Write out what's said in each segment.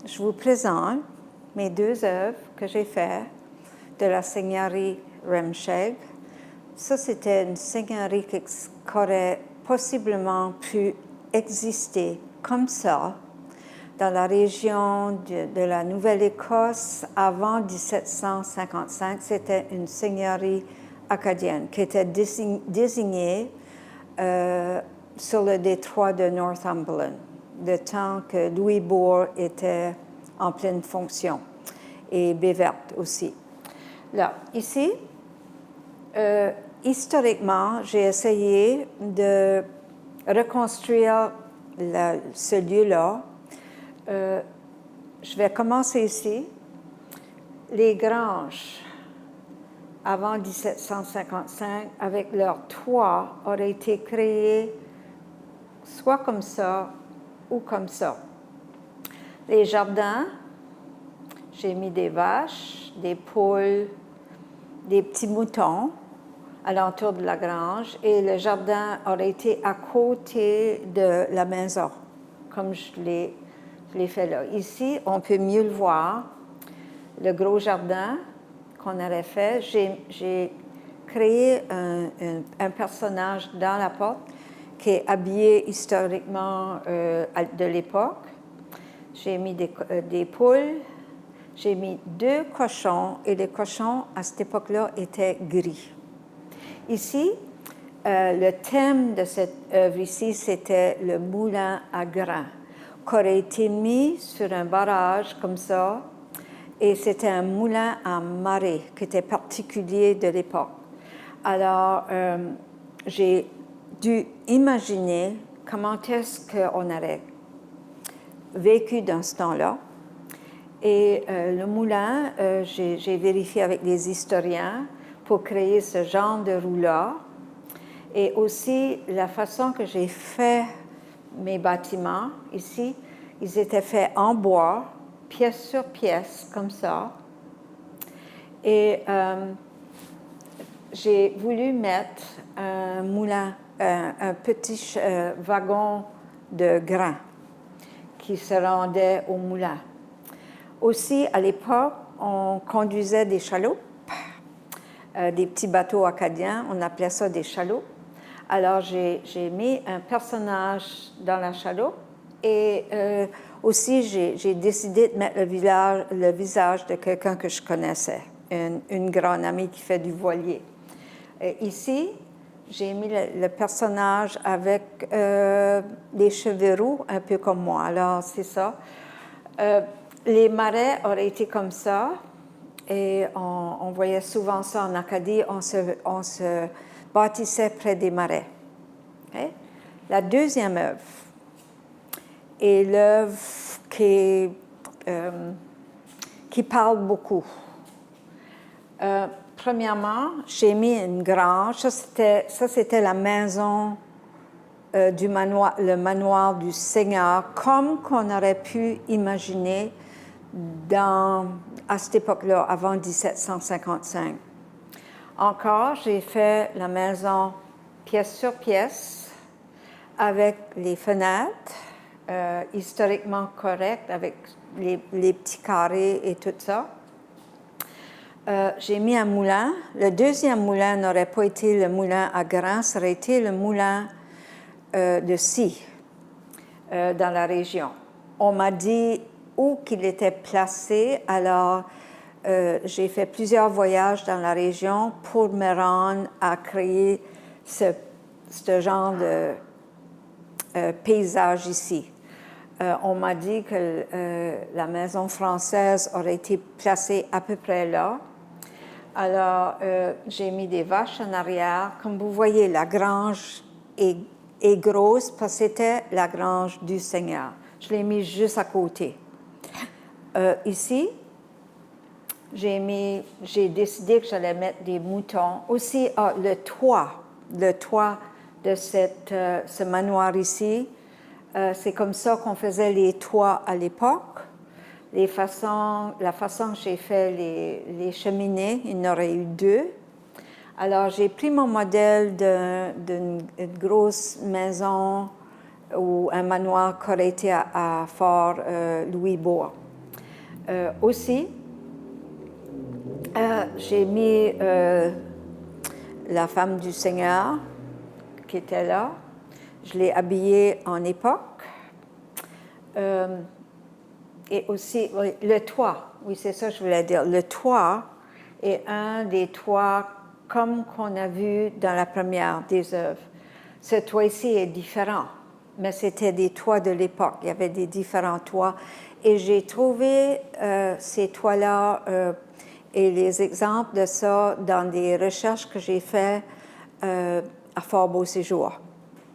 je vous présente mes deux œuvres que j'ai faites de la seigneurie Remscheid. Ça, c'était une seigneurie qui aurait possiblement pu exister comme ça dans la région de la Nouvelle-Écosse avant 1755. C'était une seigneurie acadienne qui était désignée sur le détroit de Northumberland, le temps que Louis Bourg était en pleine fonction, et Bévert aussi. Là, ici, historiquement, j'ai essayé de reconstruire ce lieu-là. Je vais commencer ici. Les granges, avant 1755, avec leur toit, auraient été créées soit comme ça ou comme ça. Les jardins, j'ai mis des vaches, des poules, des petits moutons alentour de la grange, et le jardin aurait été à côté de la maison, comme je l'ai fait là. Ici, on peut mieux le voir, le gros jardin qu'on aurait fait. J'ai créé un personnage dans la porte qui est habillé historiquement de l'époque. J'ai mis des poules, j'ai mis 2 cochons, et les cochons, à cette époque-là, étaient gris. Ici, le thème de cette œuvre ici, c'était le moulin à grains, qui aurait été mis sur un barrage comme ça, et c'était un moulin à marée qui était particulier de l'époque. Alors, j'ai dû imaginer comment est-ce qu'on aurait vécu dans ce temps-là. Et le moulin, j'ai vérifié avec les historiens pour créer ce genre de roue-là. Et aussi, la façon que j'ai fait mes bâtiments ici, ils étaient faits en bois, pièce sur pièce, comme ça. Et j'ai voulu mettre un moulin, un petit wagon de grains qui se rendait au moulin. Aussi, à l'époque, on conduisait des chaloupes, des petits bateaux acadiens, on appelait ça des chaloupes. Alors, j'ai mis un personnage dans la chaloupe, et aussi, j'ai décidé de mettre le visage de quelqu'un que je connaissais, une grande amie qui fait du voilier. Ici, j'ai mis le personnage avec des cheveux roux, un peu comme moi. Alors, c'est ça. Les marais auraient été comme ça, et on voyait souvent ça en Acadie, on se bâtissait près des marais. Okay? La deuxième œuvre est l'œuvre qui parle beaucoup. Premièrement, j'ai mis une grange. Ça, c'était la maison du manoir, le manoir du Seigneur, comme qu'on aurait pu imaginer à cette époque-là, avant 1755. Encore, j'ai fait la maison pièce sur pièce, avec les fenêtres historiquement correctes, avec les petits carrés et tout ça. J'ai mis un moulin. Le deuxième moulin n'aurait pas été le moulin à grains, ça aurait été le moulin de scie dans la région. On m'a dit où qu'il était placé, alors j'ai fait plusieurs voyages dans la région pour me rendre à créer ce genre de paysage ici. On m'a dit que la maison française aurait été placée à peu près là. Alors, j'ai mis des vaches en arrière. Comme vous voyez, la grange est grosse parce que c'était la grange du Seigneur. Je l'ai mis juste à côté. Ici, j'ai décidé que j'allais mettre des moutons. Aussi, le toit de ce manoir ici, c'est comme ça qu'on faisait les toits à l'époque. La façon que j'ai fait les cheminées, il y en aurait eu 2. Alors, j'ai pris mon modèle d'une grosse maison ou un manoir qui aurait été à Fort Louis Bourg. Aussi, j'ai mis la femme du Seigneur qui était là. Je l'ai habillée en époque. Et aussi, oui, le toit. Oui, c'est ça que je voulais dire. Le toit est un des toits comme qu'on a vu dans la première des œuvres. Ce toit-ci est différent, mais c'était des toits de l'époque. Il y avait des différents toits. Et j'ai trouvé ces toits-là et les exemples de ça dans des recherches que j'ai faites à Fort-Beau-Séjour.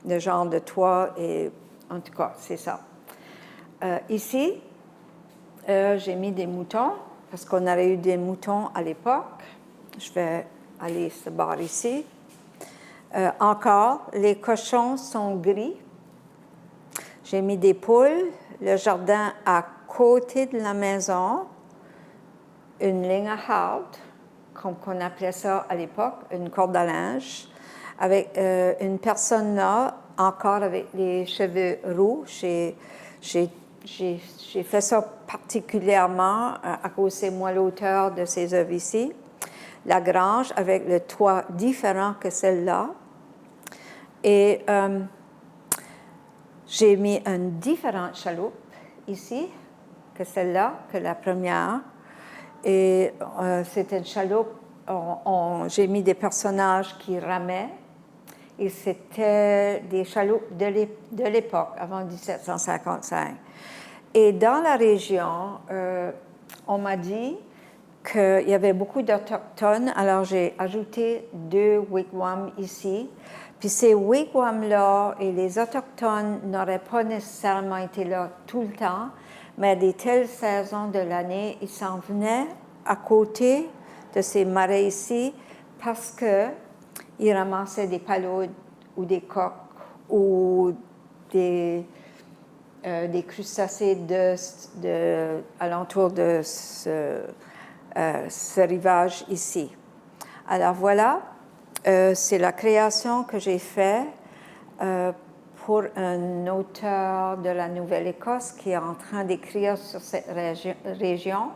Le genre de toit, et en tout cas, c'est ça. Ici, j'ai mis des moutons, parce qu'on avait eu des moutons à l'époque. Je vais aller se barrer ici. Encore, les cochons sont gris. J'ai mis des poules, le jardin à côté de la maison, une ligne à hâte, comme on appelait ça à l'époque, une corde à linge, avec une personne là, encore avec les cheveux roux. J'ai fait ça particulièrement à cause c'est moi l'auteur de ces œuvres ici. La grange avec le toit différent que celle-là. Et j'ai mis une différente chaloupe ici que celle-là, que la première. Et c'était une chaloupe, j'ai mis des personnages qui ramaient. Et c'était des chaloupes de l'époque, avant 1755. Et dans la région, on m'a dit qu'il y avait beaucoup d'Autochtones, alors j'ai ajouté 2 wigwams ici. Puis ces wigwams-là et les Autochtones n'auraient pas nécessairement été là tout le temps, mais à des telles saisons de l'année, ils s'en venaient à côté de ces marais ici parce qu'ils ramassaient des paloudes ou des coques ou des crustacés alentour de ce rivage ici. Alors voilà, c'est la création que j'ai faite pour un auteur de la Nouvelle-Écosse qui est en train d'écrire sur cette région.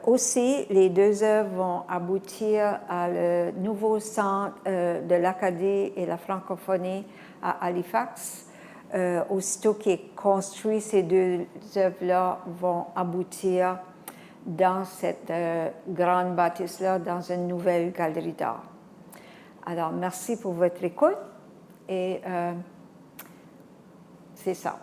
Aussi, les 2 œuvres vont aboutir à le nouveau centre de l'Acadie et la francophonie à Halifax. Aussitôt qu'il est construit, ces 2 œuvres-là vont aboutir dans cette grande bâtisse-là, dans une nouvelle galerie d'art. Alors, merci pour votre écoute et c'est ça.